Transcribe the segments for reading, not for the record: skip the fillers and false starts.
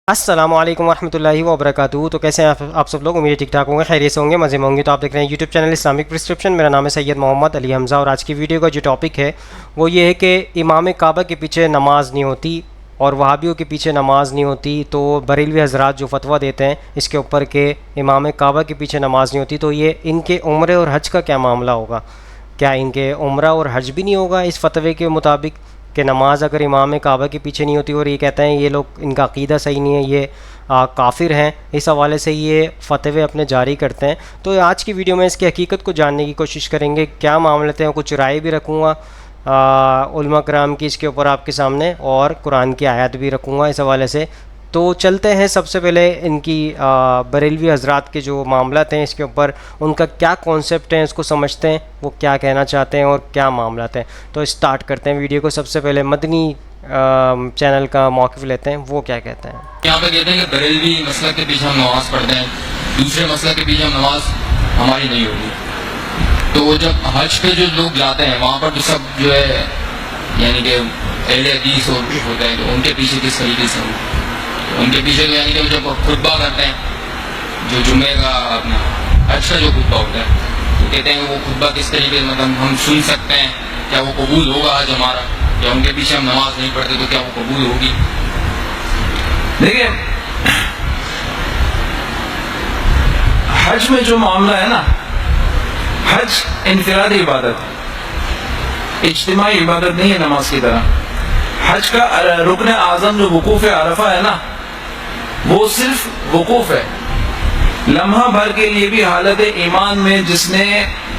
السلام علیکم ورحمۃ اللہ وبرکاتہ۔ تو کیسے ہیں آپ سب لوگ؟ امید ٹھیک ٹھاک ہوں گے، خیریت سے ہوں گے، مزے میں ہوں گے۔ تو آپ دیکھ رہے ہیں یوٹیوب چینل اسلامک پرسکرپشن۔ میرا نام ہے سید محمد علی حمزہ، اور آج کی ویڈیو کا جو ٹاپک ہے وہ یہ ہے کہ امام کعبہ کے پیچھے نماز نہیں ہوتی اور وہابیوں کے پیچھے نماز نہیں ہوتی۔ تو بریلوی حضرات جو فتویٰ دیتے ہیں اس کے اوپر کہ امام کعبہ کے پیچھے نماز نہیں ہوتی، تو یہ ان کے عمرے اور حج کا کیا معاملہ ہوگا؟ کیا ان کے عمرہ اور حج بھی نہیں ہوگا اس فتوے کے مطابق کہ نماز اگر امام کعبہ کے پیچھے نہیں ہوتی؟ اور یہ کہتے ہیں یہ لوگ، ان کا عقیدہ صحیح نہیں ہے، یہ کافر ہیں، اس حوالے سے یہ فتوے اپنے جاری کرتے ہیں۔ تو آج کی ویڈیو میں اس کی حقیقت کو جاننے کی کوشش کریں گے، کیا معاملات ہیں، کچھ رائے بھی رکھوں گا علماء کرام کی اس کے اوپر آپ کے سامنے، اور قرآن کی آیات بھی رکھوں گا اس حوالے سے۔ تو چلتے ہیں سب سے پہلے ان کی بریلوی حضرات کے جو معاملات ہیں اس کے اوپر، ان کا کیا کانسیپٹ ہے، اس کو سمجھتے ہیں وہ کیا کہنا چاہتے ہیں اور کیا معاملات ہیں۔ تو اسٹارٹ کرتے ہیں ویڈیو کو۔ سب سے پہلے مدنی چینل کا موقف لیتے ہیں، وہ کیا کہتے ہیں۔ یہاں پہ کہتے ہیں کہ بریلوی مسلک کے پیچھے ہم نماز پڑھتے ہیں، دوسرے مسلک کے پیچھے ہم نماز ہماری نہیں ہوگی۔ تو جب حج پہ جو لوگ جاتے ہیں وہاں پر تو سب جو ہے یعنی کہ اہل حدیث ہوتے ہیں، تو ان کے پیچھے کس طریقے سے ہو؟ ان کے پیچھے تو یعنی کہ جب خطبہ کرتے ہیں، جو جمعے کا اپنا حج کا جو خطبہ ہوتا ہے، تو کہتے ہیں کہ وہ خطبہ کس طریقے سے مطلب ہم سن سکتے ہیں، کیا وہ قبول ہوگا حج ہمارا؟ یا ان کے پیچھے ہم نماز نہیں پڑھتے تو کیا وہ قبول ہوگی؟ دیکھیں، حج میں جو معاملہ ہے نا، حج انفرادی عبادت، اجتماعی عبادت نہیں ہے نماز کی طرح۔ حج کا رکن اعظم جو وقوف عرفہ ہے نا، وہ صرف وقوف ہے، لمحہ بھر کے لیے بھی حالت ایمان میں جس نے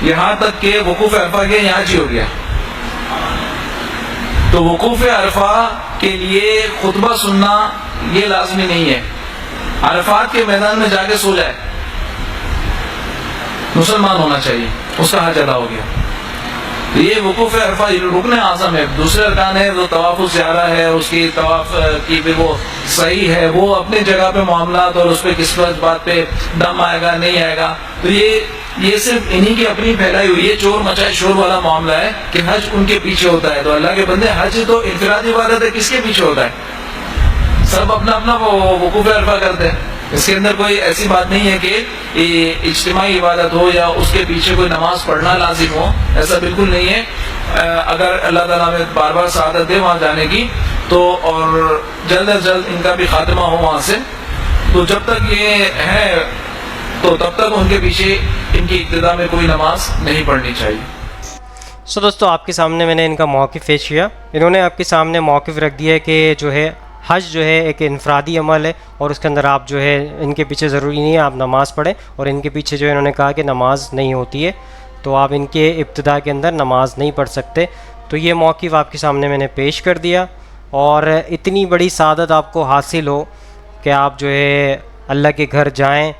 یہاں تک کہ وقوف عرفہ کے یہاں حج ہو گیا، تو وقوف عرفہ کے لیے خطبہ سننا یہ لازمی نہیں ہے۔ عرفات کے میدان میں جا کے سو جائے، مسلمان ہونا چاہیے، اس کا حج ادا ہو گیا۔ تو یہ وقوف عرفہ رکن اعظم ہے۔ دوسرے ارکان ہے جو طواف الزیارہ ہے، اس کی طواف کی بھی وہ صحیح ہے، وہ اپنی جگہ پہ معاملات، اور اس پہ کس بات پہ دم آئے گا نہیں آئے گا، تو یہ صرف انہی کی اپنی پھیلائی ہوئی ہے چور مچائے شور والا معاملہ ہے کہ حج ان کے پیچھے ہوتا ہے۔ تو اللہ کے بندے، حج تو انفرادی عبادت ہے، کس کے پیچھے ہوتا ہے؟ سب اپنا اپنا وقوف عرفہ کرتے ہیں، اس کے اندر کوئی ایسی بات نہیں ہے کہ اجتماعی عبادت ہو یا اس کے پیچھے کوئی نماز پڑھنا لازم ہو، ایسا بالکل نہیں ہے۔ اگر اللہ تعالیٰ میں بار بار سعادت دے وہاں جانے کی تو، اور جلد از جلد ان کا بھی خاتمہ ہو وہاں سے، تو جب تک یہ ہے تو تب تک ان کے پیچھے ان کی ابتدا میں کوئی نماز نہیں پڑھنی چاہیے۔ دوستو، آپ کے سامنے میں نے ان کا موقف پیش کیا، انہوں نے آپ کے سامنے موقف رکھ دیا ہے کہ جو ہے حج جو ہے ایک انفرادی عمل ہے، اور اس کے اندر آپ جو ہے ان کے پیچھے ضروری نہیں ہے آپ نماز پڑھیں، اور ان کے پیچھے جو ہے انہوں نے کہا کہ نماز نہیں ہوتی ہے، تو آپ ان کے ابتدا کے اندر نماز نہیں پڑھ سکتے۔ تو یہ موقف آپ کے سامنے میں نے پیش کر دیا، اور اتنی بڑی سعادت آپ کو حاصل ہو کہ آپ جو ہے اللہ کے گھر جائیں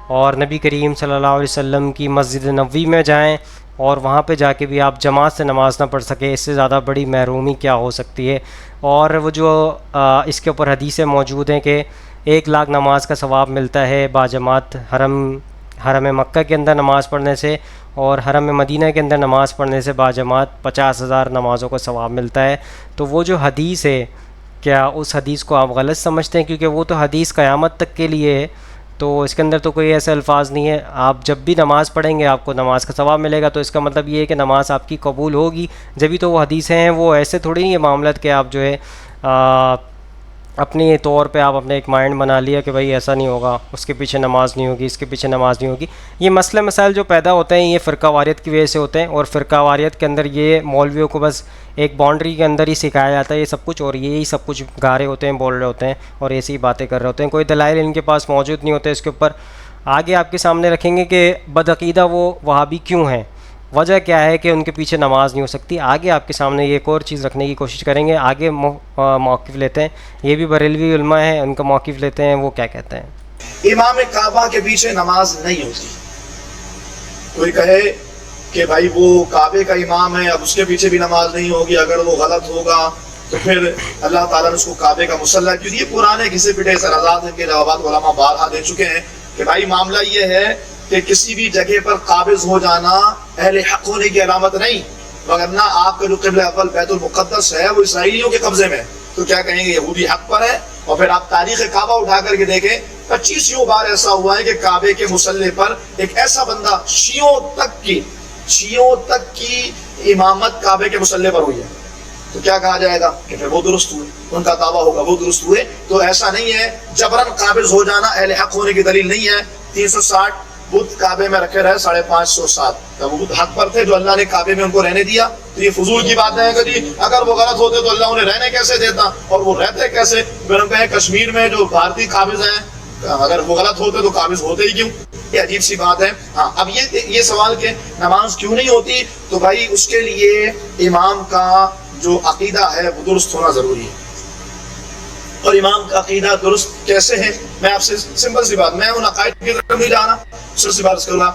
اور نبی کریم صلی اللہ علیہ وسلم کی مسجد نبوی میں جائیں، اور وہاں پہ جا کے بھی آپ جماعت سے نماز نہ پڑھ سکے، اس سے زیادہ بڑی محرومی کیا ہو سکتی ہے؟ اور وہ جو اس کے اوپر حدیثیں موجود ہیں کہ 1,00,000 نماز کا ثواب ملتا ہے باجماعت حرم مکہ کے اندر نماز پڑھنے سے، اور حرم مدینہ کے اندر نماز پڑھنے سے باجماعت 50,000 نمازوں کا ثواب ملتا ہے۔ تو وہ جو حدیث ہے، کیا اس حدیث کو آپ غلط سمجھتے ہیں؟ کیونکہ وہ تو حدیث قیامت تک کے لیے ہے، تو اس کے اندر تو کوئی ایسے الفاظ نہیں ہے، آپ جب بھی نماز پڑھیں گے آپ کو نماز کا ثواب ملے گا، تو اس کا مطلب یہ ہے کہ نماز آپ کی قبول ہوگی جبھی تو وہ حدیثیں ہیں، وہ ایسے تھوڑی نہیں ہے معاملات کہ آپ جو ہے اپنی طور پہ آپ اپنے ایک مائنڈ بنا لیا کہ بھائی ایسا نہیں ہوگا، اس کے پیچھے نماز نہیں ہوگی، اس کے پیچھے نماز نہیں ہوگی۔ یہ مسئلے مسائل جو پیدا ہوتے ہیں یہ فرقہ واریت کی وجہ سے ہوتے ہیں، اور فرقہ واریت کے اندر یہ مولویوں کو بس ایک باؤنڈری کے اندر ہی سکھایا جاتا ہے یہ سب کچھ، اور یہی سب کچھ گا رہے ہوتے ہیں، بول رہے ہوتے ہیں، اور ایسی ہی باتیں کر رہے ہوتے ہیں، کوئی دلائل ان کے پاس موجود نہیں ہوتے اس کے اوپر۔ آگے آپ کے سامنے رکھیں گے کہ بدعقیدہ وہ وہابی کیوں ہیں، وجہ کیا ہے کہ ان کے پیچھے نماز نہیں ہو سکتی۔ آگے آپ کے سامنے یہ ایک اور چیز رکھنے کی کوشش کریں گے، آگے موقف لیتے ہیں، یہ بھی بریلوی علماء ہیں، ان کا موقف لیتے ہیں، وہ کیا کہتے ہیں۔ امام کعبہ کے پیچھے نماز نہیں ہوتی۔ کوئی کہے کہ بھائی وہ کعبے کا امام ہے، اب اس کے پیچھے بھی نماز نہیں ہوگی، اگر وہ غلط ہوگا تو پھر اللہ تعالیٰ نے اس کو کعبے کا مسلح کیوں؟ یہ پرانے کسی پٹے سرازات کے جوابات علماء بارہا دے چکے ہیں کہ بھائی معاملہ یہ ہے کہ کسی بھی جگہ پر قابض ہو جانا اہل حق ہونے کی علامت نہیں، وگرنہ آپ کا جو قبلہ اول بیت المقدس ہے وہ اسرائیلیوں کے قبضے میں، تو کیا کہیں گے یہودی حق پر ہے اور پھر آپ تاریخ کعبہ اٹھا کر کے دیکھیں 25 بار ایسا ہوا ہے کہ کعبے کے مصلی پر ایک ایسا بندہ شیعوں تک کی امامت کعبے کے مصلی پر ہوئی ہے، تو کیا کہا جائے گا کہ پھر وہ درست ہوئے، ان کا دعویٰ ہوگا وہ درست ہوئے. تو ایسا نہیں ہے جبرن قابض ہو جانا اہل حق ہونے کی دلیل نہیں ہے. 360 بت کعبے میں رکھے رہے 550 وہ بت حق پر تھے جو اللہ نے کعبے میں ان کو رہنے دیا. تو یہ فضول کی بات ہے کہ جی اگر وہ غلط ہوتے تو اللہ انہیں رہنے کیسے دیتا، اور وہ رہتے کیسے. پھر ہم کہیں کشمیر میں جو بھارتی قابض ہیں اگر وہ غلط ہوتے تو قابض ہوتے ہی کیوں؟ یہ عجیب سی بات ہے. ہاں اب یہ سوال کہ نماز کیوں نہیں ہوتی، تو بھائی اس کے لیے امام کا جو عقیدہ ہے وہ درست ہونا ضروری ہے. اور امام کا عقیدہ درست کیسے ہے؟ میں آپ سے سمپل سی بات، میں ان عقائد کی طرف نہیں جانا، سر سی بات کروں گا.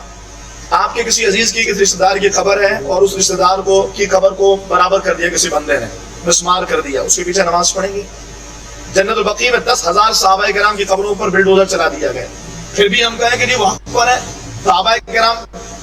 آپ کے کسی عزیز کی کسی رشتہ دار کی قبر ہے اور اس رشتہ دار کی قبر کو برابر کر دیا کسی بندے نے، مسمار کر دیا، اس کے پیچھے نماز پڑھیں گی؟ جنت البقیع میں 10,000 صحابہ کرام کی قبروں پر بلڈوزر چلا دیا گیا، پھر بھی ہم کہیں کہ جی وہ حق پر ہے. صحابہ کرام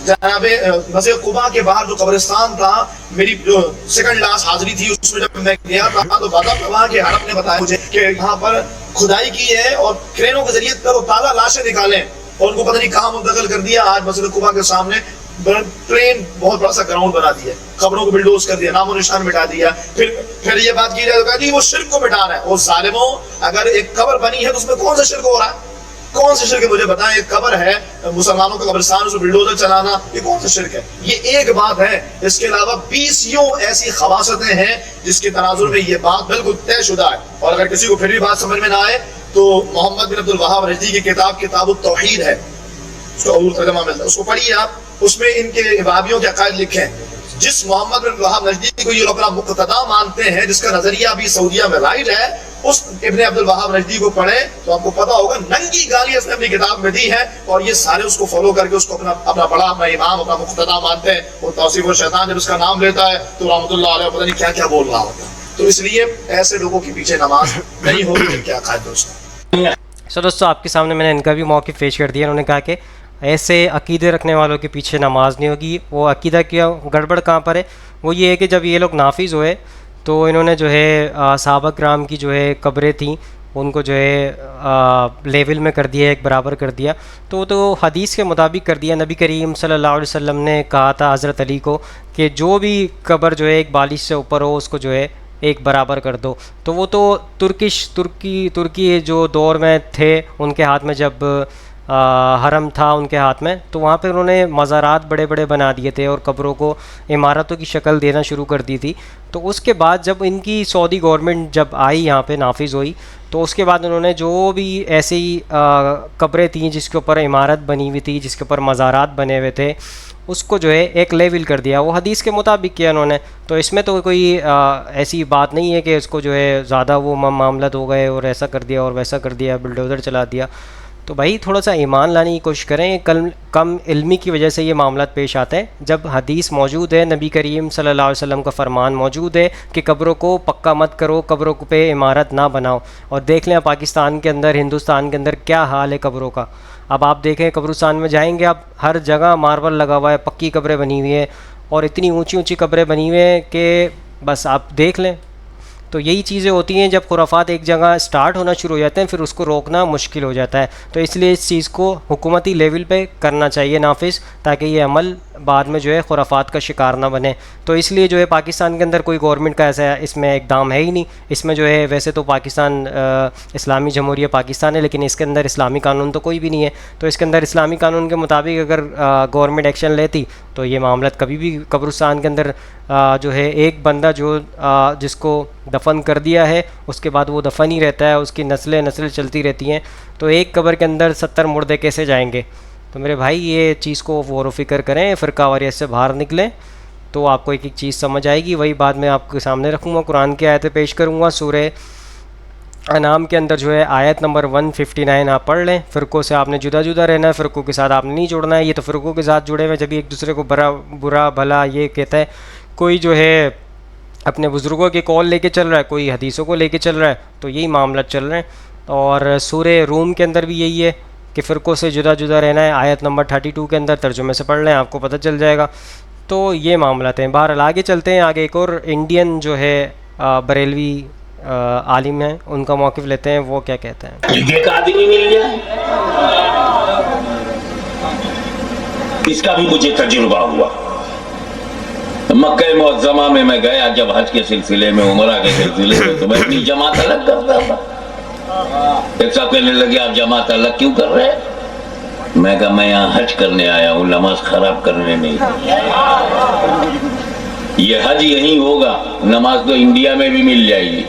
جناب مسجد قباء کے باہر جو قبرستان تھا، میری جو سیکنڈ لاسٹ حاضری تھی اس میں جب میں گیا تھا تو وہاں کے حرم نے بتایا مجھے کہ یہاں پر کھدائی کی ہے اور کرینوں کے ذریعے تازہ لاشیں نکالیں، اور ان کو پتہ نہیں کہاں منتقل کر دیا. آج مسجد قباء کے سامنے پلین بہت بڑا سا گراؤنڈ بنا دیا، قبروں کو بلڈوز کر دیا، نام و نشان مٹا دیا. پھر یہ بات کی جائے تو کہا جی وہ شرک کو مٹا رہا ہے. اور ظالموں، اگر ایک قبر بنی ہے تو اس میں کون سا شرک ہو رہا ہے؟ کون سے شرک ہے؟ مجھے بتائیں. ایک قبر ہے مسلمانوں کا قبرستان، اس کو بلڈوزر چلانا، یہ کون سا شرک ہے؟ یہ ایک بات ہے. اس کے علاوہ 20 ایسی خواصتیں ہیں جس کے تناظر میں یہ بات بالکل طے شدہ ہے. اور اگر کسی کو پھر بھی بات سمجھ میں نہ آئے تو محمد بن عبد الوہاب نجدی کی کتاب التوحید ہے، اس کا اردو ترجمہ ملتا ہے، اس کو پڑھیے آپ. اس میں ان کے وہابیوں کے عقائد لکھے ہیں. جس محمد بن عبد الوہاب نجدی کو یہ لوگ اپنا مقتدا مانتے ہیں، جس کا نظریہ بھی سعودیہ میں رائج ہے، اس ابن عبد الوہاب نجدی کو پڑھیں تو آپ کو پتا ہوگا ننگی گالی اس نے اپنی کتاب میں دی ہے. اور یہ سارے اس کو فالو کر کے اس کو اپنا بڑا اپنا امام اپنا مقتدا مانتے ہیں. اور توصیف الشیطان جب اس کا نام لیتا ہے تو رحمۃ اللہ علیہ پتہ نہیں کیا کیا بول رہا ہوتا ہے. تو اس لیے ایسے لوگوں کے پیچھے نماز نہیں ہوگی جن کے عقائد درست ہیں. سو دوستو، آپ کے سامنے میں نے ان کا بھی موقف پیش کر دیا. انہوں نے کہا کہ ایسے عقیدے رکھنے والوں کے پیچھے نماز نہیں ہوگی. وہ عقیدہ کیا گڑبڑ کہاں پر ہے؟ وہ یہ ہے کہ جب یہ لوگ نافذ ہوئے تو انہوں نے جو ہے صحابہ کرام کی جو ہے قبریں تھیں ان کو جو ہے لیول میں کر دیا، ایک برابر کر دیا. تو حدیث کے مطابق کر دیا. نبی کریم صلی اللہ علیہ وسلم نے کہا تھا حضرت علی کو کہ جو بھی قبر جو ہے ایک بالش سے اوپر ہو اس کو جو ہے ایک برابر کر دو. تو وہ تو ترکی جو دور میں تھے، ان کے ہاتھ میں جب حرم تھا ان کے ہاتھ میں، تو وہاں پہ انہوں نے مزارات بڑے بڑے بنا دیے تھے اور قبروں کو عمارتوں کی شکل دینا شروع کر دی تھی. تو اس کے بعد جب ان کی سعودی گورنمنٹ جب آئی یہاں پہ نافذ ہوئی، تو اس کے بعد انہوں نے جو بھی ایسی قبریں تھیں جس کے اوپر عمارت بنی ہوئی تھی، جس کے اوپر مزارات بنے ہوئے تھے، اس کو جو ہے ایک لیول کر دیا. وہ حدیث کے مطابق کیا انہوں نے. تو اس میں تو کوئی ایسی بات نہیں ہے کہ اس کو جو ہے زیادہ وہ معاملات ہو گئے اور ایسا کر دیا اور ویسا کر دیا، بلڈوزر چلا دیا. تو بھائی تھوڑا سا ایمان لانے کی کوشش کریں. کم علمی کی وجہ سے یہ معاملات پیش آتے ہیں. جب حدیث موجود ہے، نبی کریم صلی اللہ علیہ وسلم کا فرمان موجود ہے کہ قبروں کو پکا مت کرو، قبروں پہ عمارت نہ بناؤ. اور دیکھ لیں پاکستان کے اندر، ہندوستان کے اندر کیا حال ہے قبروں کا. اب آپ دیکھیں قبرستان میں جائیں گے آپ، ہر جگہ ماربل لگا ہوا ہے، پکی قبریں بنی ہوئی ہیں اور اتنی اونچی اونچی قبریں بنی ہوئی ہیں کہ بس آپ دیکھ لیں. تو یہی چیزیں ہوتی ہیں جب خرافات ایک جگہ سٹارٹ ہونا شروع ہو جاتے ہیں، پھر اس کو روکنا مشکل ہو جاتا ہے. تو اس لیے اس چیز کو حکومتی لیول پہ کرنا چاہیے نافذ، تاکہ یہ عمل بعد میں جو ہے خرافات کا شکار نہ بنے. تو اس لیے جو ہے پاکستان کے اندر کوئی گورنمنٹ کا ایسا اس میں اقدام ہے ہی نہیں. اس میں جو ہے ویسے تو پاکستان اسلامی جمہوریہ پاکستان ہے، لیکن اس کے اندر اسلامی قانون تو کوئی بھی نہیں ہے. تو اس کے اندر اسلامی قانون کے مطابق اگر گورنمنٹ ایکشن لیتی تو یہ معاملات کبھی بھی قبرستان کے اندر جو ہے ایک بندہ جو جس کو دفن کر دیا ہے اس کے بعد وہ دفن ہی رہتا ہے، اس کی نسلیں چلتی رہتی ہیں. تو ایک قبر کے اندر 70 مردے کیسے جائیں گے؟ تو میرے بھائی یہ چیز کو غور و فکر کریں، فرقہ واریت سے باہر نکلیں تو آپ کو ایک ایک چیز سمجھ آئے گی. وہی بعد میں آپ کے سامنے رکھوں گا، قرآن کی آیتیں پیش کروں گا. سورہ انعام کے اندر جو ہے آیت نمبر 159 آپ پڑھ لیں. فرقوں سے آپ نے جدا جدا رہنا ہے، فرقوں کے ساتھ آپ نے نہیں جڑنا ہے. یہ تو فرقوں کے ساتھ جڑے ہوئے جب ایک دوسرے کو برا بھلا یہ کہتا ہے. کوئی جو ہے اپنے بزرگوں کے قول لے کے چل رہا ہے، کوئی حدیثوں کو لے کے چل رہا ہے. تو یہی معاملات چل رہے ہیں. اور سورہ روم کے اندر بھی یہی ہے کہ فرقوں سے جدا جدا رہنا ہے. آیت نمبر 32 کے اندر ترجمے سے پڑھ لیں، آپ کو پتہ چل جائے گا. تو یہ معاملات ہیں. بہرحال آگے چلتے ہیں. آگے ایک اور انڈین جو ہے بریلوی عالم ہیں ان کا موقف لیتے ہیں, وہ کیا کہتے ہیں. ایک آدمی مل جائے اس کا بھی مجھے تجربہ ہوا. مکہ معظمہ میں میں گیا جب حج کے سلسلے میں, عمرہ کے سلسلے میں, تو میں اپنی جماعت الگ کرتا تھا. ایک صاحب کہنے لگے آپ جماعت الگ کیوں کر رہے ہیں؟ میں کہا میں یہاں حج کرنے آیا ہوں, نماز خراب کرنے نہیں. یہ حج یہیں ہوگا, نماز تو انڈیا میں بھی مل جائے گی,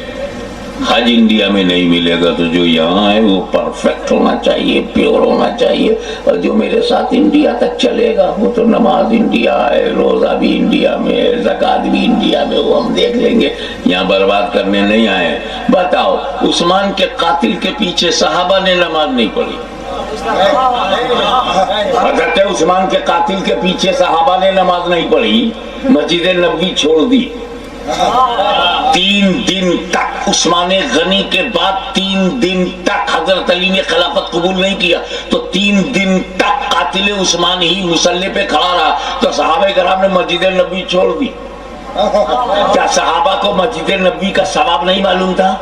حج انڈیا میں نہیں ملے گا. تو جو یہاں ہے وہ پرفیکٹ ہونا چاہیے, پیور ہونا چاہیے, اور جو میرے ساتھ انڈیا تک چلے گا وہ تو نماز انڈیا ہے, روزہ بھی انڈیا میں ہے, زکوٰۃ بھی انڈیا میں, وہ ہم دیکھ لیں گے, یہاں برباد کرنے نہیں آئے. بتاؤ عثمان کے قاتل کے پیچھے صحابہ نے نماز نہیں پڑھی؟ حضرت عثمان کے قاتل کے پیچھے صحابہ نے نماز نہیں پڑھی, مسجد نبوی چھوڑ دی. 3 دن تک عثمان غنی کے بعد 3 دن تک حضرت علی نے خلافت قبول نہیں کیا, تو 3 دن تک قاتل عثمان ہی مصلی پہ کھڑا رہا. تو صحابہ کرام نے مسجد نبوی چھوڑ دی. کیا صحابہ کو مسجد نبوی کا ثواب نہیں معلوم تھا؟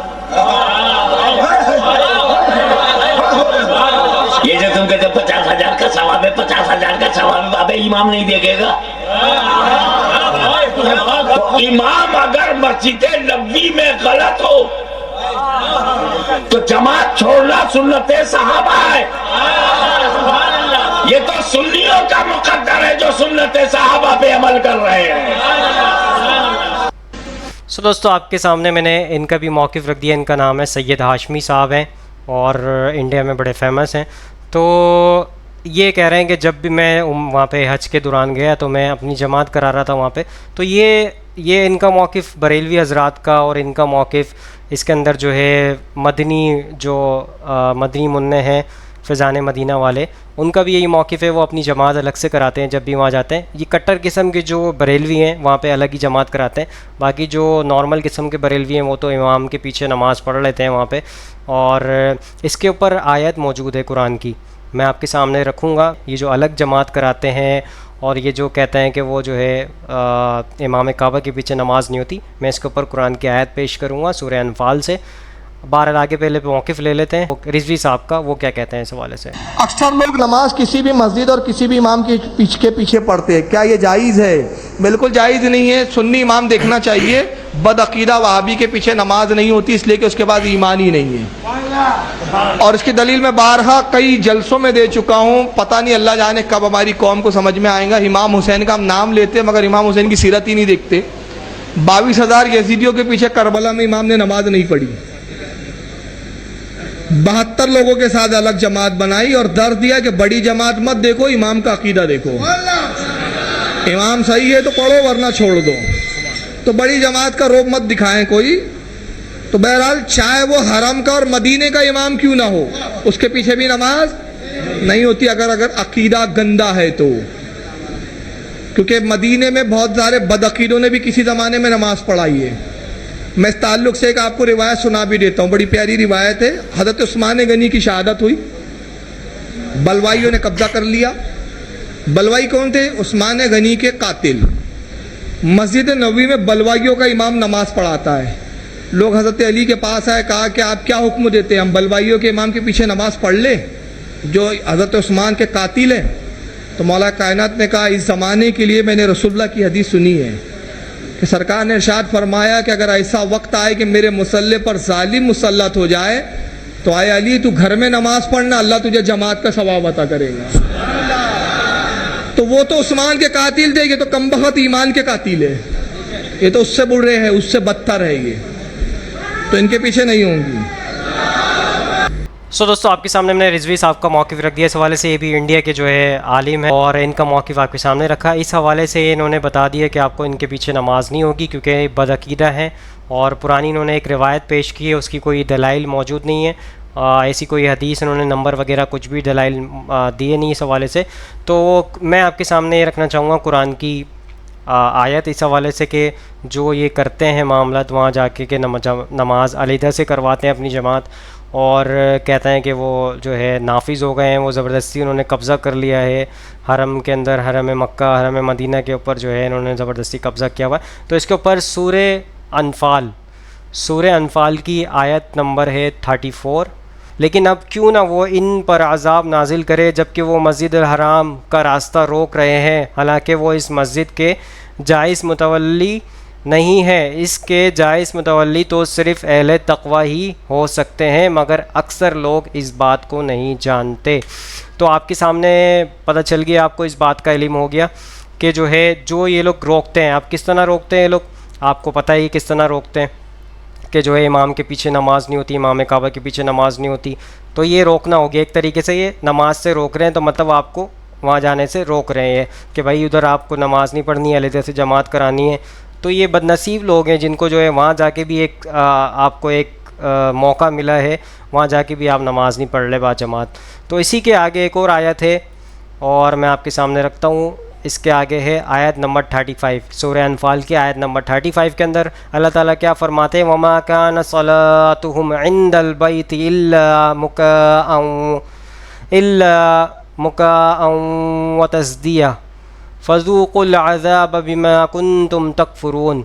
یہ جو تم کہتے 50,000 کا ثواب ہے, 50,000 کا ثواب, ابے امام نہیں دیکھے گا. تو امام اگر مسجد نبوی میں غلط ہو تو جماعت چھوڑنا سنت صحابہ ہے. یہ تو سنیوں کا مقدر ہے جو سنت صحابہ پہ عمل کر رہے ہیں. سو دوستو آپ کے سامنے میں نے ان کا بھی موقف رکھ دیا. ان کا نام ہے سید ہاشمی صاحب ہیں اور انڈیا میں بڑے فیمس ہیں. تو یہ کہہ رہے ہیں کہ جب بھی میں وہاں پہ حج کے دوران گیا تو میں اپنی جماعت کرا رہا تھا وہاں پہ. تو یہ ان کا موقف بریلوی حضرات کا, اور ان کا موقف اس کے اندر جو ہے مدنی منع ہیں فیضان مدینہ والے, ان کا بھی یہی موقف ہے. وہ اپنی جماعت الگ سے کراتے ہیں جب بھی وہاں جاتے ہیں. یہ کٹر قسم کے جو بریلوی ہیں وہاں پہ الگ ہی جماعت کراتے ہیں. باقی جو نارمل قسم کے بریلوی ہیں وہ تو امام کے پیچھے نماز پڑھ لیتے ہیں وہاں پہ. اور اس کے اوپر آیت موجود ہے قرآن کی, میں آپ کے سامنے رکھوں گا. یہ جو الگ جماعت کراتے ہیں اور یہ جو کہتے ہیں کہ وہ جو ہے امام کعبہ کے پیچھے نماز نہیں ہوتی, میں اس کے اوپر قرآن کی آیت پیش کروں گا سورہ انفال سے. بہرحال آگے پہلے پہ موقف لے لیتے ہیں رضوی صاحب کا, وہ کیا کہتے ہیں اس حوالے سے. اکثر لوگ نماز کسی بھی مسجد اور کسی بھی امام کے پیچھے پڑھتے ہیں, کیا یہ جائز ہے؟ بالکل جائز نہیں ہے. سنی امام دیکھنا چاہیے. بدعقیدہ وہابی کے پیچھے نماز نہیں ہوتی, اس لیے کہ اس کے بعد ایمان ہی نہیں ہے. اور اس کی دلیل میں بارہا کئی جلسوں میں دے چکا ہوں, پتہ نہیں اللہ جانے کب ہماری قوم کو سمجھ میں آئے گا. امام حسین کا ہم نام لیتے مگر امام حسین کی سیرت ہی نہیں دیکھتے. 22,000 یزیدیوں کے پیچھے کربلا میں امام نے نماز نہیں پڑھی. 72 لوگوں کے ساتھ الگ جماعت بنائی اور درس دیا کہ بڑی جماعت مت دیکھو, امام کا عقیدہ دیکھو. امام صحیح ہے تو پڑھو ورنہ چھوڑ دو. تو بڑی جماعت کا روب مت دکھائیں کوئی. تو بہرحال چاہے وہ حرم کا اور مدینے کا امام کیوں نہ ہو, اس کے پیچھے بھی نماز نہیں ہوتی اگر عقیدہ گندا ہے تو. کیونکہ مدینے میں بہت سارے بدعقیدوں نے بھی کسی زمانے میں نماز پڑھائی ہے. میں اس تعلق سے ایک آپ کو روایت سنا بھی دیتا ہوں, بڑی پیاری روایت ہے. حضرت عثمان غنی کی شہادت ہوئی, بلوائیوں نے قبضہ کر لیا. بلوائی کون تھے؟ عثمان غنی کے قاتل. مسجد نبوی میں بلوائیوں کا امام نماز پڑھاتا ہے. لوگ حضرت علی کے پاس آئے, کہا کہ آپ کیا حکم دیتے ہیں, ہم بلوائیوں کے امام کے پیچھے نماز پڑھ لیں جو حضرت عثمان کے قاتل ہیں؟ تو مولا کائنات نے کہا اس زمانے کے لیے میں نے رسول اللہ کی حدیث سنی ہے کہ سرکار نے ارشاد فرمایا کہ اگر ایسا وقت آئے کہ میرے مصلی پر ظالم مسلط ہو جائے تو آئے علی تو گھر میں نماز پڑھنا, اللہ تجھے جماعت کا ثواب عطا کرے گا. تو وہ تو عثمان کے قاتل تھے, یہ تو کم بخت ایمان کے قاتل ہے. یہ تو اس سے برے ہیں, اس سے بدتر ہے. یہ تو ان کے پیچھے نہیں ہوں گی. سو دوستو آپ کے سامنے میں نے رضوی صاحب کا موقف رکھ دیا. اس حوالے سے یہ بھی انڈیا کے جو ہے عالم ہے اور ان کا موقف آپ کے سامنے رکھا. اس حوالے سے انہوں نے بتا دیا کہ آپ کو ان کے پیچھے نماز نہیں ہوگی کیونکہ بدعقیدہ ہیں, اور پرانی انہوں نے ایک روایت پیش کی ہے, اس کی کوئی دلائل موجود نہیں ہے. ایسی کوئی حدیث انہوں نے نمبر وغیرہ کچھ بھی دلائل دیے نہیں اس حوالے سے. تو میں آپ کے سامنے یہ رکھنا چاہوں گا قرآن کی آیت اس حوالے سے کہ جو یہ کرتے ہیں معاملات وہاں جا کے کہ نماز علیحدہ سے کرواتے ہیں اپنی جماعت, اور کہتے ہیں کہ وہ جو ہے نافذ ہو گئے ہیں, وہ زبردستی انہوں نے قبضہ کر لیا ہے حرم کے اندر, حرم مکہ حرم مدینہ کے اوپر جو ہے انہوں نے زبردستی قبضہ کیا ہوا ہے. تو اس کے اوپر سورہ سورہ انفال کی آیت نمبر ہے 34. لیکن اب کیوں نہ وہ ان پر عذاب نازل کرے جبکہ وہ مسجد الحرام کا راستہ روک رہے ہیں، حالانکہ وہ اس مسجد کے جائز متولی نہیں ہے. اس کے جائز متولی تو صرف اہل تقوی ہی ہو سکتے ہیں، مگر اکثر لوگ اس بات کو نہیں جانتے. تو آپ کے سامنے پتہ چل گیا، آپ کو اس بات کا علم ہو گیا کہ جو ہے جو یہ لوگ روکتے ہیں، آپ کس طرح روکتے ہیں یہ لوگ، آپ کو پتہ ہی کس طرح روکتے ہیں کہ جو ہے امام کے پیچھے نماز نہیں ہوتی، امام کعبہ کے پیچھے نماز نہیں ہوتی. تو یہ روکنا ہو گیا ایک طریقے سے، یہ نماز سے روک رہے ہیں، تو مطلب آپ کو وہاں جانے سے روک رہے ہیں کہ بھائی ادھر آپ کو نماز نہیں پڑھنی ہے، علیحدہ سے جماعت کرانی ہے. تو یہ بد نصیب لوگ ہیں جن کو جو ہے وہاں جا کے بھی ایک آپ کو ایک موقع ملا ہے، وہاں جا کے بھی آپ نماز نہیں پڑھ لے با جماعت. تو اسی کے آگے ایک اور آیت ہے اور میں آپ کے سامنے رکھتا ہوں. اس کے آگے ہے آیت نمبر 35، سورہ انفال کی آیت نمبر 35 کے اندر اللہ تعالیٰ کیا فرماتے ہیں؟ وَمَا كَانَ صَلَاتُهُمْ عِنْدَ الْبَيْتِ إِلَّا مُكَاءً وَتَصْدِيَةً فَذُوقُوا الْعَذَابَ بِمَا كُنْتُمْ تَكْفُرُونَ.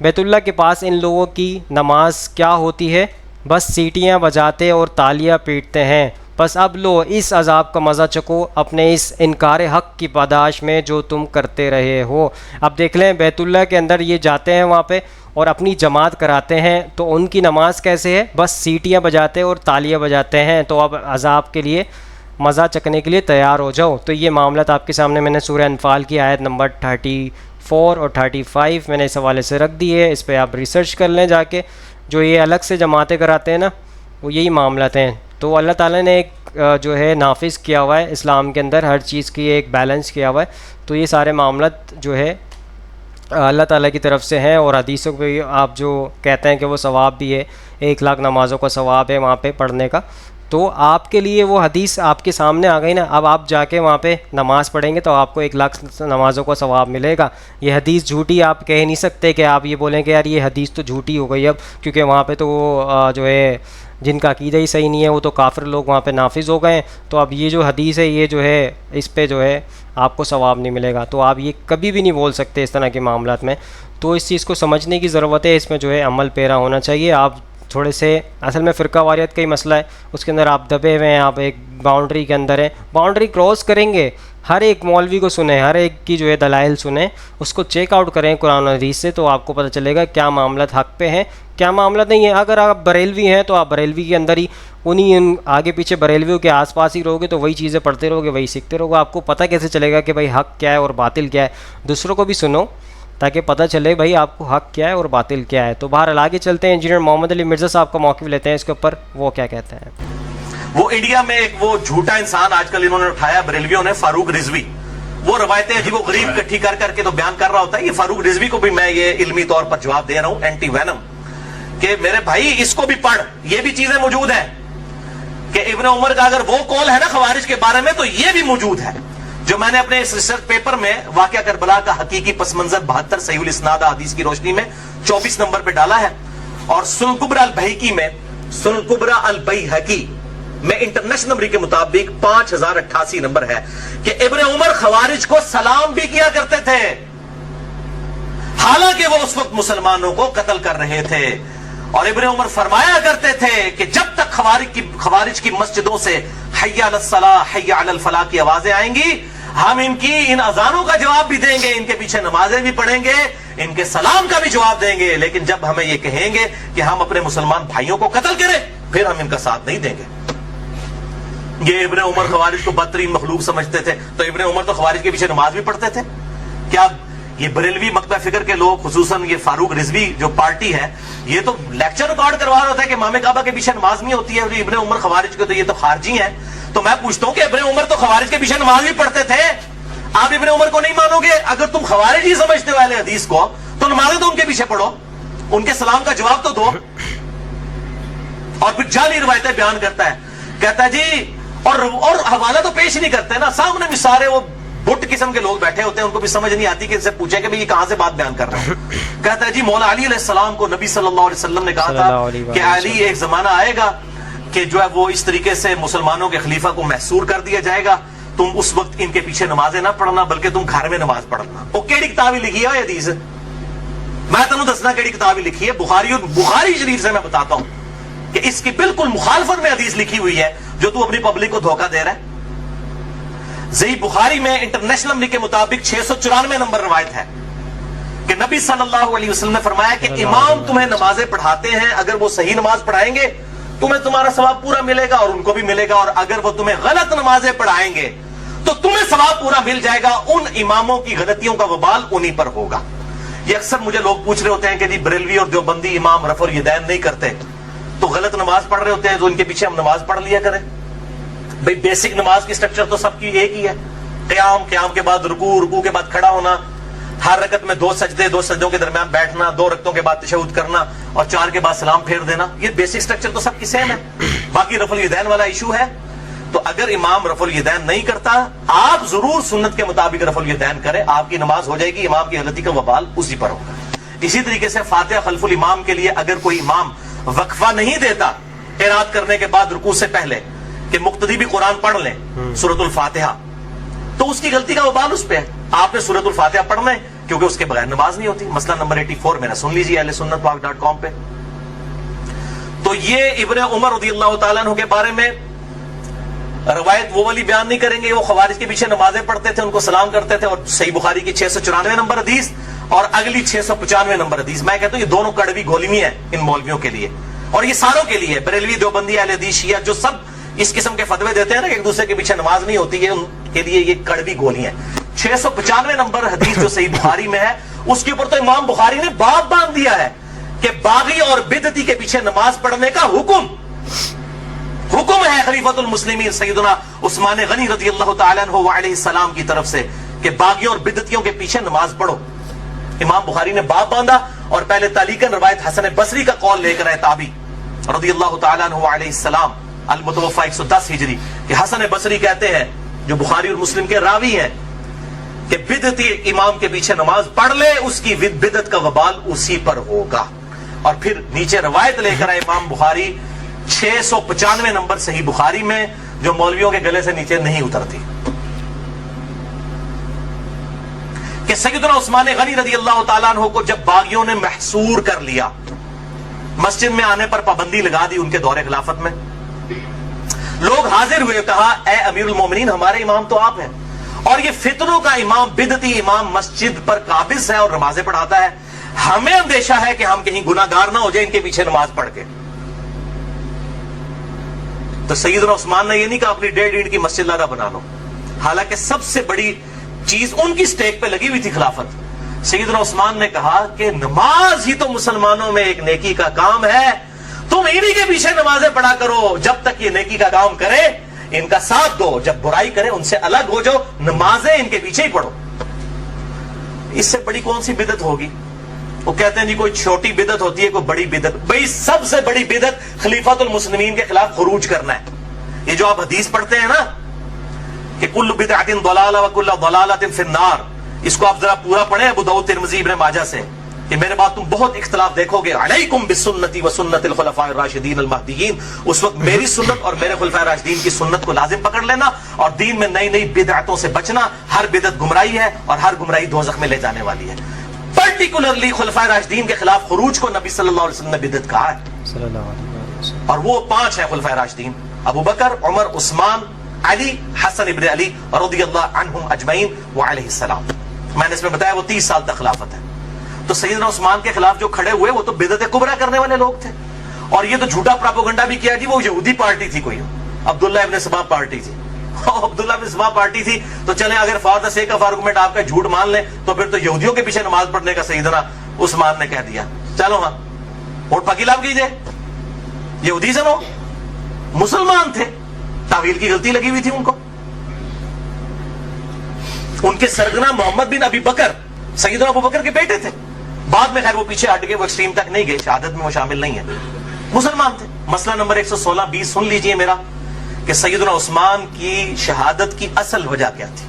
بیت اللہ کے پاس ان لوگوں کی نماز کیا ہوتی ہے؟ بس سیٹیاں بجاتے اور تالیاں پیٹتے ہیں. بس اب لو اس عذاب کا مزہ چکو اپنے اس انکار حق کی پاداش میں جو تم کرتے رہے ہو. اب دیکھ لیں بیت اللہ کے اندر یہ جاتے ہیں وہاں پہ اور اپنی جماعت کراتے ہیں، تو ان کی نماز کیسے ہے؟ بس سیٹیاں بجاتے اور تالیاں بجاتے ہیں. تو اب عذاب کے لیے مزہ چکنے کے لیے تیار ہو جاؤ. تو یہ معاملات آپ کے سامنے میں نے سورہ انفال کی آیت نمبر 34 اور 35 میں نے اس حوالے سے رکھ دی ہے. اس پہ آپ ریسرچ کر لیں جا کے. جو یہ الگ سے جماعتیں کراتے ہیں نا، وہ یہی معاملات ہیں. تو اللہ تعالیٰ نے ایک جو ہے نافذ کیا ہوا ہے اسلام کے اندر، ہر چیز کی ایک بیلنس کیا ہوا ہے. تو یہ سارے معاملات جو ہے اللہ تعالیٰ کی طرف سے ہیں. اور حدیثوں پہ آپ جو کہتے ہیں کہ وہ ثواب بھی ہے، 1,00,000 نمازوں کا ثواب ہے وہاں پہ پڑھنے کا، تو آپ کے لیے وہ حدیث آپ کے سامنے آ گئی نا. اب آپ جا کے وہاں پہ نماز پڑھیں گے تو آپ کو 1,00,000 نمازوں کا ثواب ملے گا. یہ حدیث جھوٹی آپ کہہ نہیں سکتے کہ آپ یہ بولیں کہ یار یہ حدیث تو جھوٹی ہو گئی اب، کیونکہ وہاں پہ تو وہ جو ہے جن کا عقیدہ ہی صحیح نہیں ہے وہ تو کافر لوگ وہاں پہ نافذ ہو گئے ہیں. تو اب یہ جو حدیث ہے یہ جو ہے اس پہ جو ہے آپ کو ثواب نہیں ملے گا. تو آپ یہ کبھی بھی نہیں بول سکتے اس طرح کے معاملات میں. تو اس چیز کو سمجھنے کی ضرورت ہے، اس میں جو ہے عمل پیرا ہونا چاہیے. آپ تھوڑے سے اصل میں فرقہ واریت کا ہی مسئلہ ہے، اس کے اندر آپ دبے ہوئے ہیں، آپ ایک باؤنڈری کے اندر ہیں. باؤنڈری کراس کریں گے، ہر ایک مولوی کو سنیں، ہر ایک کی جو ہے دلائل سنیں، اس کو چیک آؤٹ کریں قرآن و حدیث سے، تو آپ کو پتہ چلے گا کیا معاملات حق پہ ہیں کیا معاملات نہیں ہیں. اگر آپ بریلوی ہیں تو آپ بریلوی کے اندر ہی انہیں آگے پیچھے بریلویوں کے آس پاس ہی رہو گے، تو وہی چیزیں پڑھتے رہو گے، وہی سیکھتے رہو گے. آپ کو پتہ کیسے چلے گا کہ بھائی حق کیا ہے اور باطل کیا ہے؟ دوسروں کو بھی سنو تاکہ پتہ چلے بھائی آپ کو حق کیا ہے اور باطل کیا ہے. تو بہرحال آگے چلتے ہیں. انجینئر محمد علی مرزا صاحب کا موقف لیتے ہیں اس کے اوپر، وہ کیا کہتے ہیں. وہ انڈیا میں ایک وہ جھوٹا انسان آج کل انہوں نے اٹھایا بریلویوں نے، فاروق رضوی. وہ روایتیں عجیب و غریب اکٹھی کر کر کے تو بیان کر رہا ہوتا ہے. یہ فاروق رضوی کو بھی میں یہ علمی طور پر جواب دے رہا ہوں، اینٹی وینم، کہ میرے بھائی اس کو بھی پڑھ. یہ بھی چیزیں موجود ہیں کہ ابن عمر کا اگر وہ قول ہے نا خوارج کے بارے میں تو یہ بھی موجود ہے، جو میں نے اپنے اس ریسرچ پیپر میں واقعہ کربلا کا حقیقی پس منظر 72 صحیح الاسناد حدیث کی روشنی میں 24 نمبر پہ ڈالا ہے. اور سنن کبری البیہقی میں، سنن کبری البیہقی میں انٹرنیشنل نمبر کے مطابق 5088 نمبر ہے کہ ابن عمر خوارج کو سلام بھی کیا کرتے تھے، حالانکہ وہ اس وقت مسلمانوں کو قتل کر رہے تھے. اور ابن عمر فرمایا کرتے تھے کہ جب تک خوارج کی مسجدوں سے حی علی الصلاح حی علی الفلاح کی آوازیں آئیں گی، ہم ان اذانوں کا جواب بھی دیں گے، ان کے پیچھے نمازیں بھی پڑھیں گے، ان کے سلام کا بھی جواب دیں گے. لیکن جب ہمیں یہ کہیں گے کہ ہم اپنے مسلمان بھائیوں کو قتل کریں، پھر ہم ان کا ساتھ نہیں دیں گے. یہ ابن عمر خوارج کو بدترین مخلوق سمجھتے تھے. تو ابن عمر تو خوارج کے پیچھے نماز بھی پڑھتے تھے. کیا یہ بریلوی مکتبہ فکر کے لوگ، خصوصاً یہ فاروق رضوی جو پارٹی ہے، یہ تو لیکچر ریکارڈ کروا رہا ہوتا ہے کہ امام کعبہ کے پیچھے نماز نہیں ہوتی ہے، اور ابن عمر خوارج کے تو یہ تو خارجی ہیں. تو میں پوچھتا ہوں کہ ابن عمر تو خوارج کے پیچھے نماز بھی پڑھتے تھے، آپ ابن عمر کو نہیں مانو گے؟ اگر تم خوارج ہی سمجھتے ہو اہل حدیث کو تو نمازیں تو ان کے پیچھے پڑھو، ان کے سلام کا جواب تو دو. اور پھر جعلی روایتیں بیان کرتا ہے، کہتا ہے جی، اور حوالہ تو پیش ہی نہیں کرتے نا، سامنے بھی سارے وہ بٹ قسم کے لوگ بیٹھے ہوتے ہیں، ان کو بھی سمجھ نہیں آتی کہ ان سے پوچھے کہ یہ کہاں سے بات بیان کر رہا ہے. کہتا ہے جی مولا علی علیہ السلام کو نبی صلی اللہ علیہ وسلم نے کہا تھا کہ علی ایک زمانہ آئے گا کہ جو ہے وہ اس طریقے سے مسلمانوں کے خلیفہ کو محصور کر دیا جائے گا، تم اس وقت ان کے پیچھے نمازیں نہ پڑھنا بلکہ تم گھر میں نماز پڑھنا. وہ کیڑی کتاب لکھی ہے حدیث؟ میں تمہیں دسنا کیڑی کتاب لکھی ہے، بخاری شریف سے میں بتاتا ہوں کہ اس کی بالکل مخالفت میں حدیث لکھی ہوئی ہے جو تو اپنی پبلک کو دھوکہ دے رہا ہے. صحیح بخاری میں انٹرنیشنل نمبر کے مطابق 694 نمبر روایت ہے کہ نبی صلی اللہ علیہ وسلم نے فرمایا کہ امام تمہیں نمازیں پڑھاتے ہیں، اگر وہ صحیح نماز پڑھائیں گے تمہیں تمہارا ثواب پورا ملے گا اور ان کو بھی ملے گا، اور اگر وہ تمہیں غلط نمازیں پڑھائیں گے تو تمہیں ثواب پورا مل جائے گا. ان اماموں کی غلطیوں کا وبال انہی پر ہوگا. یہ اکثر مجھے لوگ پوچھ رہے ہوتے ہیں کہ جی بریلوی اور دیوبندی امام رفع الیدین نہیں کرتے تو غلط نماز پڑھ رہے ہوتے ہیں، تو ان کے پیچھے ہم نماز پڑھ لیا کریں. بھئی بیسک نماز کی سٹرکچر تو سب کی ایک ہی ہے، قیام کے بعد رکوع کے بعد کھڑا ہونا، ہر رکعت میں 2 سجدے، 2 سجدوں کے درمیان بیٹھنا، 2 رکعتوں کے بعد تشہد کرنا اور 4 کے بعد سلام پھیر دینا. یہ بیسک سٹرکچر تو سب کی سیم ہے. باقی رفع الیدین والا ایشو ہے. تو اگر امام رفع الیدین نہیں کرتا، آپ ضرور سنت کے مطابق رفع الیدین کریں، آپ کی نماز ہو جائے گی، امام کی غلطی کا وبال اسی پر ہوگا. اسی طریقے سے فاتحہ خلف الامام کے لیے اگر کوئی امام وقفہ نہیں دیتا قرات کرنے کے بعد رکوع سے پہلے کہ مقتدی بھی قرآن پڑھ لیں سورۃ الفاتحہ، تو اس کی غلطی کا وبال اس پہ ہے. آپ نے سورۃ الفاتحہ پڑھنا ہے کیونکہ اس کے بغیر نماز نہیں ہوتی. مسئلہ نمبر 84 میرا سن لیجیے اہل سنت پاک.com پہ. تو یہ ابن عمر رضی اللہ تعالیٰ عنہ کے بارے میں روایت وہ والی بیان نہیں کریں گے. وہ خوارج کے پیچھے نمازیں پڑھتے تھے، ان کو سلام کرتے تھے، اور صحیح بخاری کی 694 نمبر حدیث اور اگلی 695 نمبر حدیث. میں کہتا ہوں یہ دونوں کڑوی گھولی ہیں ان مولویوں کے لیے، اور یہ ساروں کے لیے، بریلوی، دیوبندی، اہل حدیث، شیعہ، جو سب اس قسم کے فتوے دیتے ہیں نا کہ ایک دوسرے کے پیچھے نماز نہیں ہوتی ہے، ان کے لیے یہ کڑوی گولی ہیں. 695 نمبر حدیث جو صحیح بخاری میں ہے اس کے اوپر تو امام بخاری نے باب باندھ دیا ہے کہ باغی اور بدعتی کے پیچھے نماز پڑھنے کا حکم ہے خلیفۃ المسلمین سیدنا عثمان غنی رضی اللہ تعالیٰ عنہ علیہ السلام کی طرف سے کہ باغیوں اور بدعتیوں کے پیچھے نماز پڑھو. امام بخاری نے باب باندھا اور پہلے تعلیقاً روایت حسن بصری کا قول لے کر ہے تابعی رضی اللہ تعالیٰ عنہ علیہ السلام المتوفى 110 ہجری کہ حسن بصری کہتے ہیں جو بخاری اور مسلم کے راوی ہیں کہ بدعتی امام کے پیچھے نماز پڑھ لے اس کی بدعت کا وبال اسی پر ہوگا. اور پھر نیچے روایت لے کر آئے امام بخاری 695 نمبر صحیح بخاری میں جو مولویوں کے گلے سے نیچے نہیں اترتی کہ سیدنا عثمان غنی رضی اللہ تعالیٰ عنہ کو جب باغیوں نے محصور کر لیا، مسجد میں آنے پر پابندی لگا دی ان کے دور خلافت میں، لوگ حاضر ہوئے، کہا اے امیر المومنین ہمارے امام تو آپ ہیں اور یہ فتنوں کا امام، بدعتی امام مسجد پر قابض ہے اور نمازیں پڑھاتا ہے، ہمیں اندیشہ ہے کہ ہم کہیں گناہگار نہ ہو جائیں ان کے پیچھے نماز پڑھ کے. تو سیدنا عثمان نے یہ نہیں کہا اپنی 1.5 اینٹ کی مسجد لادہ بنا لو، حالانکہ سب سے بڑی چیز ان کی سٹیک پہ لگی ہوئی تھی خلافت. سیدنا عثمان نے کہا کہ نماز ہی تو مسلمانوں میں ایک نیکی کا کام ہے، تم انہی کے پیچھے نمازیں پڑھا کرو، جب تک یہ نیکی کا کام کرے ان کا ساتھ دو، جب برائی کرے ان سے الگ ہو جاؤ، نمازیں ان کے پیچھے ہی پڑھو. اس سے بڑی کون سی بدعت ہوگی؟ وہ کہتے ہیں جی کوئی چھوٹی بدعت ہوتی ہے کوئی بڑی بدعت. بھئی سب سے بڑی بدعت خلیفۃ المسلمین کے خلاف خروج کرنا ہے. یہ جو آپ حدیث پڑھتے ہیں نا کہ کل بدعت ضلالہ وکل ضلالۃ فی النار، اس کو آپ ذرا پورا پڑھیں ابو داؤد ترمذی ابن ماجہ سے کہ میرے بعد تم بہت اختلاف دیکھو گے، علیکم بسنتی وسنت الخلفاء الراشدین المہدیین، اس وقت میری سنت اور میرے خلفاء راشدین کی سنت کو لازم پکڑ لینا اور دین میں نئی نئی بدعتوں سے بچنا. ہر بدعت گمراہی ہے اور ہر گمراہی دوزخ میں لے جانے والی ہے. پرٹیکولرلی خلفاء راشدین کے خلاف خروج کو نبی صلی اللہ علیہ وسلم نے بدعت کہا ہے. صلی اللہ علیہ وسلم. اور وہ 5 ہیں خلفاء راشدین، ابو بکر، عمر، عثمان، علی، حسن ابن علی رضی اللہ عنہم اجمعین وعلیہ السلام. میں نے اس میں بتایا وہ 30 سال تک خلافت ہے. تو سیدنا عثمان کے خلاف جو کھڑے ہوئے وہ تو بدعت کبریٰ کرنے والے لوگ تھے. اور یہ تو جھوٹا پراپوگنڈا بھی کیا جی وہ یہودی پارٹی تھی، کوئی عبداللہ ابن سبا پارٹی تھی. عبداللہ ابن سبا پارٹی تھی تو چلیں اگر for the sake of argument آپ کا جھوٹ مان لیں تو پھر تو یہودیوں کے پیچھے نماز پڑھنے کا سیدنا عثمان نے کہہ دیا. چلو ہاں ووٹ پکی لاب کیجئے، یہودی سے نو مسلمان تھے، تعویل کی غلطی لگی ہوئی تھی ان کو. ان کے سرگنا محمد بن ابی بکر سیدنا ابو بکر کے بیٹے تھے. بعد میں خیر وہ پیچھے ہٹ گئے، وہ ایکسٹریم تک نہیں گئے، شہادت میں وہ شامل نہیں ہے، مسلمان تھے. مسئلہ نمبر 116-20 سن لیجئے میرا کہ سیدنا عثمان کی شہادت کی اصل وجہ کیا تھی.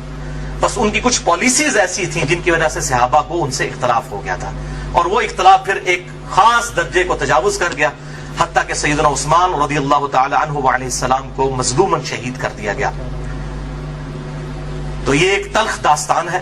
بس ان کی کچھ پالیسیز ایسی تھیں جن کی وجہ سے صحابہ کو ان سے اختلاف ہو گیا تھا، اور وہ اختلاف پھر ایک خاص درجے کو تجاوز کر گیا، حتیٰ کہ سیدنا عثمان رضی اللہ تعالی عنہ وعلیہ السلام کو مظلوماً شہید کر دیا گیا. تو یہ ایک تلخ داستان ہے.